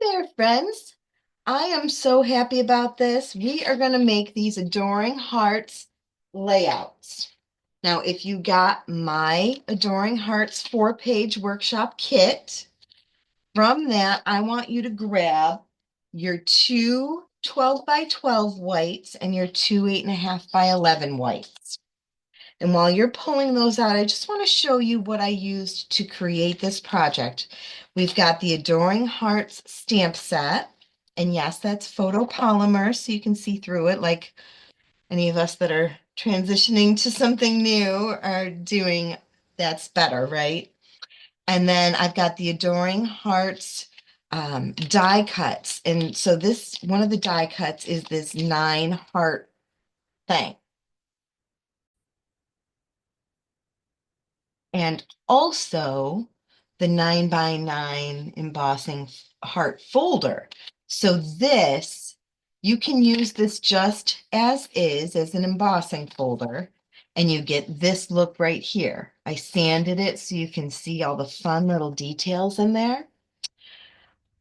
there, friends. I am so happy about this. We are going to make these Adoring Hearts layouts. Now, if you got my Adoring Hearts 4-page workshop kit, from that, I want you to grab your two 12 by 12 whites and your two 8.5 by 11 whites. And while you're pulling those out, I just want to show you what I used to create this project. We've got the Adoring Hearts stamp set. And yes, that's photopolymer, so you can see through it like any of us that are transitioning to something new are doing. That's better, right? And then I've got the Adoring Hearts die cuts. And so this, one of the die cuts is this 9 heart thing. And also the 9 by 9 embossing heart folder. So this, you can use this just as is, as an embossing folder, and you get this look right here. I sanded it so you can see all the fun little details in there.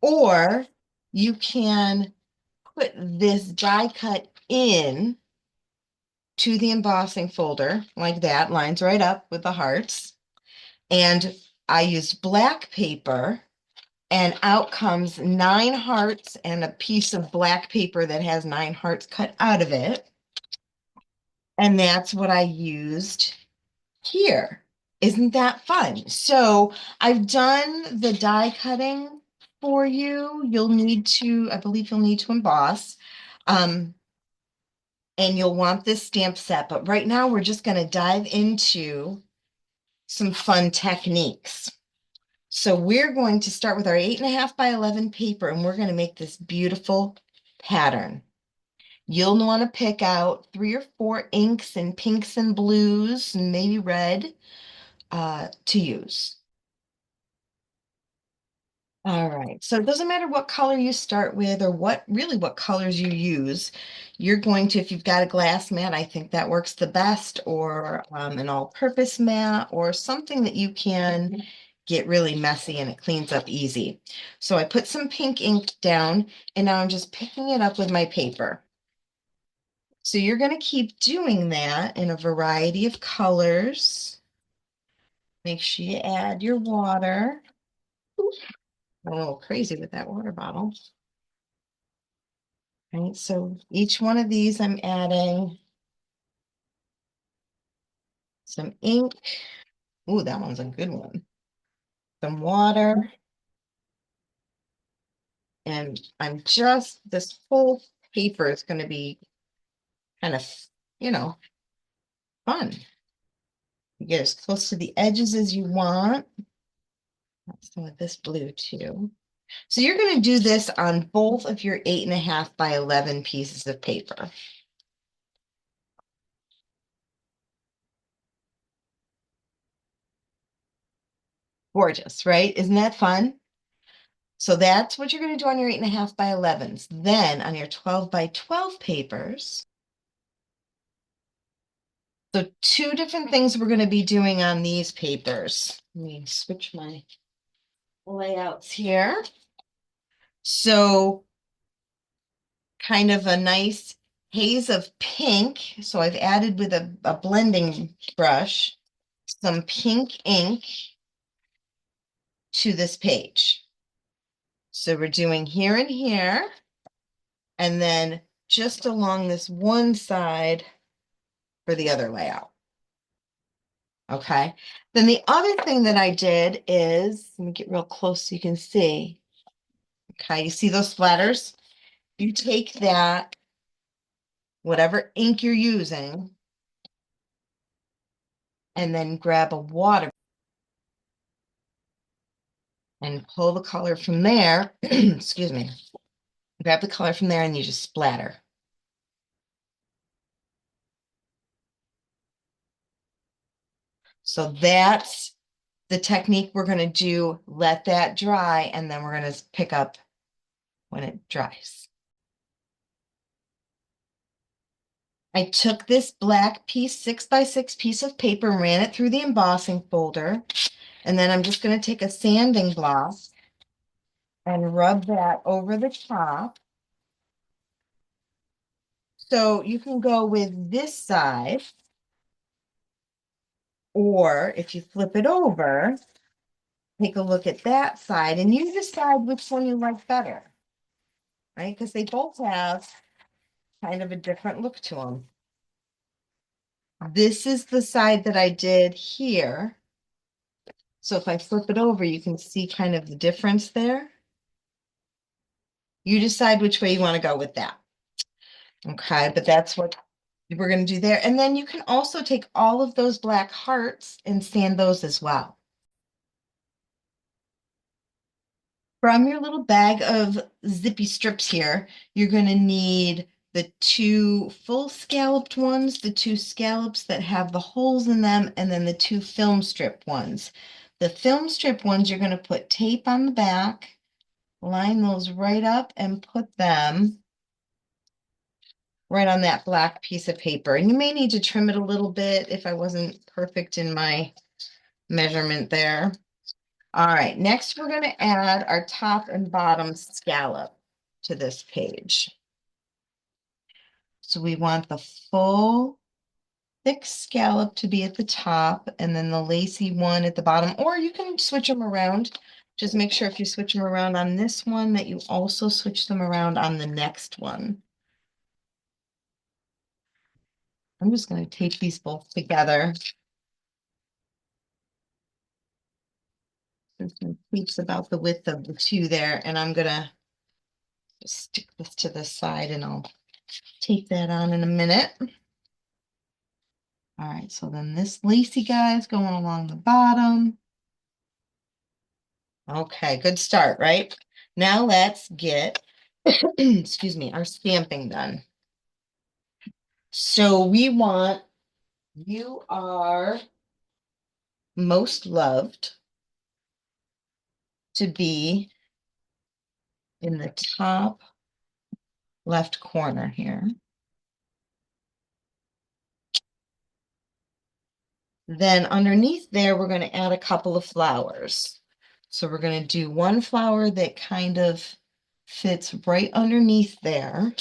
Or you can put this die cut in to the embossing folder like that, lines right up with the hearts. And I used black paper, and out comes 9 hearts and a piece of black paper that has 9 hearts cut out of it. And that's what I used here. Isn't that fun? So I've done the die cutting for you. You'll need to, I believe you'll need to emboss. And you'll want this stamp set. But right now we're just going to dive into some fun techniques. So we're going to start with our 8.5 by 11 paper, and we're going to make this beautiful pattern. You'll want to pick out 3 or 4 inks and pinks and blues and maybe red to use. All right, so it doesn't matter what color you start with or what colors you use. You're going to, if you've got a glass mat, I think that works the best, or an all-purpose mat, or something that you can get really messy and it cleans up easy. So I put some pink ink down, and now I'm just picking it up with my paper. So you're going to keep doing that in a variety of colors. Make sure you add your water. Ooh, I'm a little crazy with that water bottle. Right, so each one of these I'm adding some ink. Ooh, that one's a good one. Some water. And I'm just, this whole paper is going to be kind of, you know, fun. You get as close to the edges as you want. Some of this blue too. So you're going to do this on both of your 8.5 by 11 pieces of paper. Gorgeous, right? Isn't that fun? So that's what you're going to do on your 8.5 by 11s. Then on your 12 by 12 papers. So 2 different things we're going to be doing on these papers. Let me switch my layouts here. So kind of a nice haze of pink. So I've added with a blending brush some pink ink to this page. So we're doing here and here, and then just along this one side for the other layout. Okay. Then the other thing that I did is, let me get real close so you can see. Okay, you see those splatters? You take that, whatever ink you're using, and then grab a water and pull the color from there. Excuse me. Grab the color from there and you just splatter. So that's the technique we're going to do. Let that dry, and then we're going to pick up when it dries. I took this black piece, 6 by 6 piece of paper, and ran it through the embossing folder. And then I'm just going to take a sanding block and rub that over the top. So you can go with this side, or if you flip it over, take a look at that side and you decide which one you like better, right? Because they both have kind of a different look to them. This is the side that I did here. So if I flip it over, you can see kind of the difference there. You decide which way you want to go with that. Okay, but that's what we're going to do there. And then you can also take all of those black hearts and sand those as well. From your little bag of zippy strips here, you're going to need the two full scalloped ones, the two scallops that have the holes in them, and then the two film strip ones. The film strip ones, you're going to put tape on the back, line those right up, and put them right on that black piece of paper. And you may need to trim it a little bit if I wasn't perfect in my measurement there. All right, next we're going to add our top and bottom scallop to this page. So we want the full thick scallop to be at the top and then the lacy one at the bottom, or you can switch them around. Just make sure if you switch them around on this one that you also switch them around on the next one. I'm just going to tape these both together. There's some tweaks about the width of the two there, and I'm going to stick this to the side and I'll take that on in a minute. All right, so then this lacy guy is going along the bottom. Okay, good start, right? Now let's get, excuse me, our stamping done. So we want, you are most loved to be in the top left corner here. Then underneath there, we're going to add a couple of flowers. So we're going to do one flower that kind of fits right underneath there.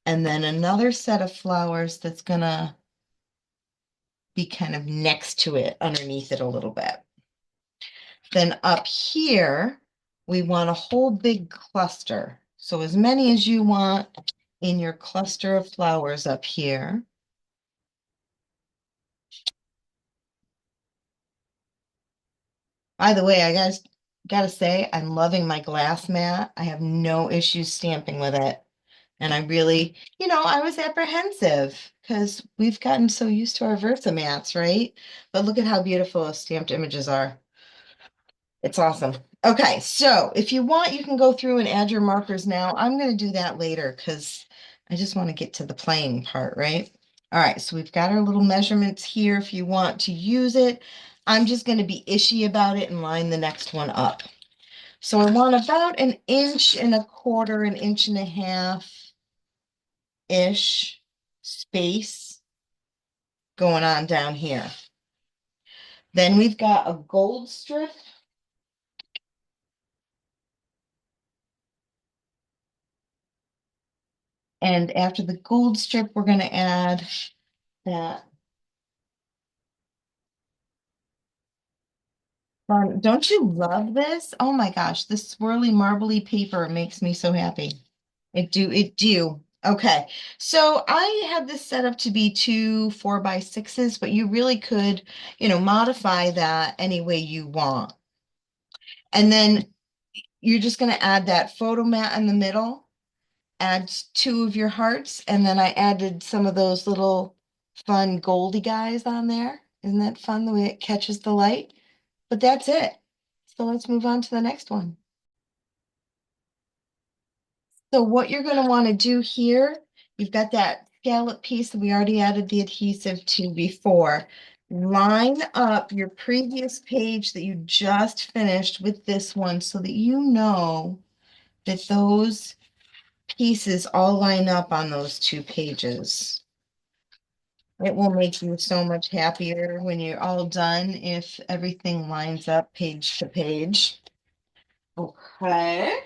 And then another set of flowers that's going to be kind of next to it, underneath it a little bit. Then up here, we want a whole big cluster. So as many as you want in your cluster of flowers up here. By the way, I gotta say, I'm loving my glass mat. I have no issues stamping with it. And I really, I was apprehensive because we've gotten so used to our Versa mats, right? But look at how beautiful those stamped images are. It's awesome. Okay, so if you want, you can go through and add your markers now. I'm going to do that later because I just want to get to the playing part, right? All right, so we've got our little measurements here if you want to use it. I'm just going to be ishy about it and line the next one up. So I want about 1.25 inches, 1.5 inches-ish space going on down here. Then we've got a gold strip. And after the gold strip, we're going to add that. Don't you love this? Oh my gosh, this swirly marbly paper makes me so happy. It do. Okay, so I had this set up to be two 4x6s, but you really could, modify that any way you want. And then you're just going to add that photo mat in the middle, add two of your hearts, and then I added some of those little fun goldy guys on there. Isn't that fun the way it catches the light? But that's it. So let's move on to the next one. So what you're going to want to do here, you've got that scallop piece that we already added the adhesive to before. Line up your previous page that you just finished with this one so that you know that those pieces all line up on those two pages. It will make you so much happier when you're all done if everything lines up page to page. Okay.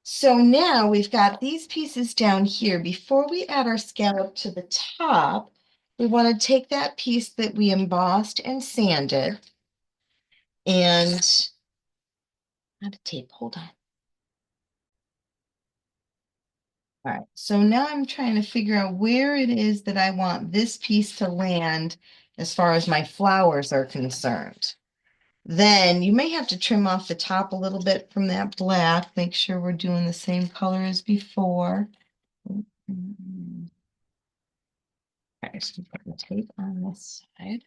So now we've got these pieces down here. Before we add our scallop to the top, we want to take that piece that we embossed and sanded and not a tape, hold on. All right, so now I'm trying to figure out where it is that I want this piece to land as far as my flowers are concerned. Then you may have to trim off the top a little bit from that black. Make sure we're doing the same color as before. Okay, so put the tape on this side.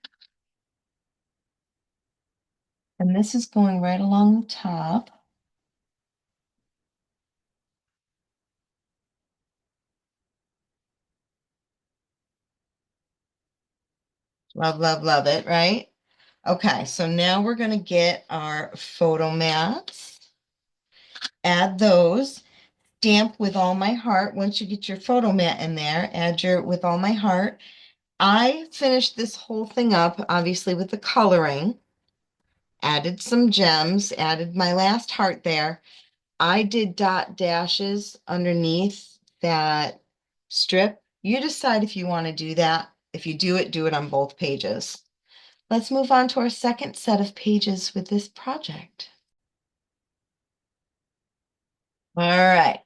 And this is going right along the top. Love, love, love it, right? Okay, so now we're going to get our photo mats. Add those. Stamp with all my heart. Once you get your photo mat in there, add your with all my heart. I finished this whole thing up, obviously, with the coloring. Added some gems, added my last heart there. I did dot dashes underneath that strip. You decide if you want to do that. If you do it on both pages. Let's move on to our second set of pages with this project. All right.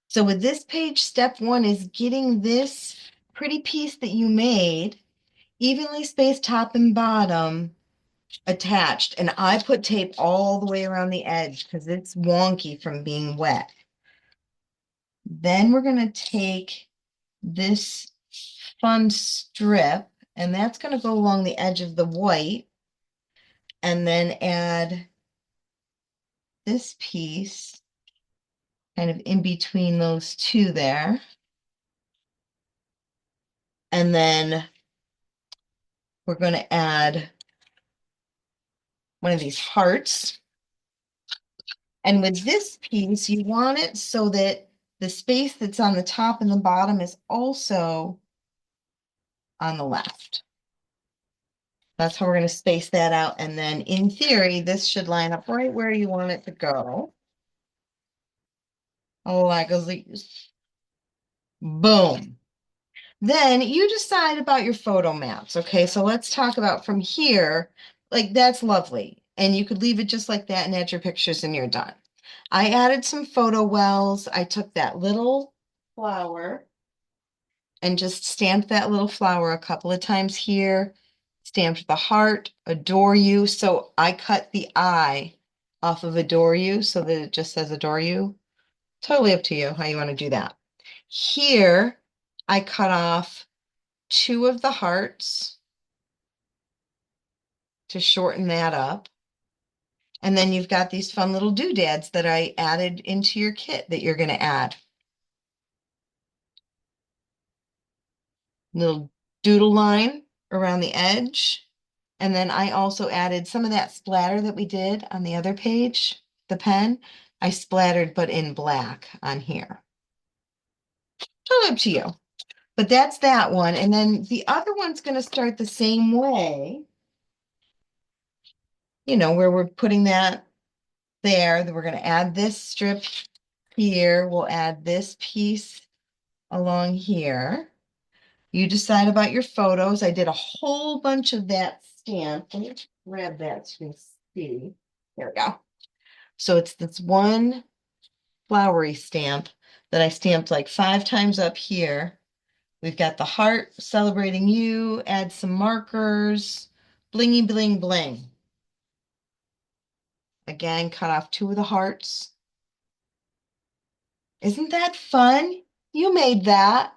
So with this page, step one is getting this pretty piece that you made, evenly spaced top and bottom, attached. And I put tape all the way around the edge because it's wonky from being wet. Then we're going to take this fun strip, and that's going to go along the edge of the white, and then add this piece kind of in between those two there. And then we're going to add one of these hearts. And with this piece, you want it so that the space that's on the top and the bottom is also on the left. That's how we're going to space that out. And then in theory, this should line up right where you want it to go. Oh, like these. Boom. Then you decide about your photo maps. Okay, so let's talk about from here. Like that's lovely. And you could leave it just like that and add your pictures and you're done. I added some photo wells. I took that little flower and just stamped that little flower a couple of times here. Stamped the heart, adore you. So I cut the I off of adore you so that it just says adore you. Totally up to you how you want to do that. Here, I cut off two of the hearts to shorten that up. And then you've got these fun little doodads that I added into your kit that you're going to add. Little doodle line around the edge. And then I also added some of that splatter that we did on the other page, the pen. I splattered, but in black on here. Totally up to you. But that's that one. And then the other one's going to start the same way. You know, where we're putting that there. Then we're going to add this strip here. We'll add this piece along here. You decide about your photos. I did a whole bunch of that stamp. Let me grab that so you can see. There we go. So it's this one flowery stamp that I stamped like 5 times up here. We've got the heart celebrating you, add some markers, blingy, bling, bling. Again, cut off 2 of the hearts. Isn't that fun? You made that.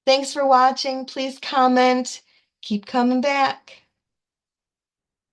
Thanks for watching. Please comment. Keep coming back.